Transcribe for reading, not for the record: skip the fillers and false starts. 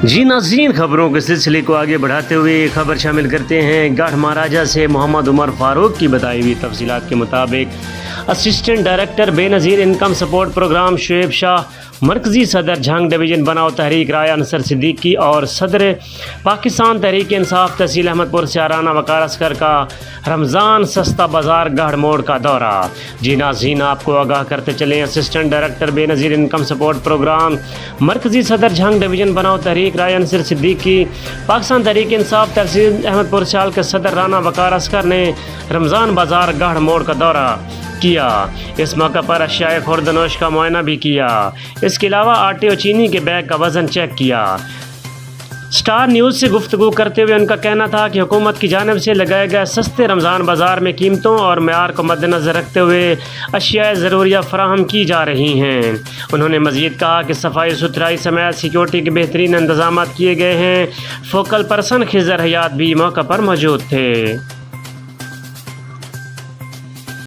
جی ناظرین، خبروں کے سلسلے کو آگے بڑھاتے ہوئے خبر شامل کرتے ہیں گڑھ مہاراجہ سے محمد عمر فاروق کی بتائی ہوئی تفصیلات کے مطابق اسسٹنٹ ڈائریکٹر بے نظیر انکم سپورٹ پروگرام شعیب شاہ، مرکزی صدر جھنگ ڈویژن بناؤ تحریک رائے انصر صدیقی اور صدر پاکستان تحریک انصاف تحصیل احمد پور سیارانہ وقار اصغر کا رمضان سستا بازار گڑھ موڑ کا دورہ۔ جی ناظرین، آپ کو آگاہ کرتے چلیں، اسسٹنٹ ڈائریکٹر بے نظیر انکم سپورٹ پروگرام، مرکزی صدر جھنگ ڈویژن بناؤ تحریک رائے انصر صدیقی، پاکستان تحریک انصاف تحصیل احمد پور سیال کے صدر رانا وقار اصغر نے رمضان بازار گڑھ موڑ کا دورہ کیا۔ اس موقع پر اشیاء خوردنوش کا معائنہ بھی کیا۔ اس کے علاوہ آٹے اور چینی کے بیگ کا وزن چیک کیا۔ سٹار نیوز سے گفتگو کرتے ہوئے ان کا کہنا تھا کہ حکومت کی جانب سے لگائے گئے سستے رمضان بازار میں قیمتوں اور معیار کو مد نظر رکھتے ہوئے اشیاء ضروریہ فراہم کی جا رہی ہیں۔ انہوں نے مزید کہا کہ صفائی ستھرائی سمیت سیکیورٹی کے بہترین انتظامات کیے گئے ہیں۔ فوکل پرسن خضر حیات بھی موقع پر موجود تھے۔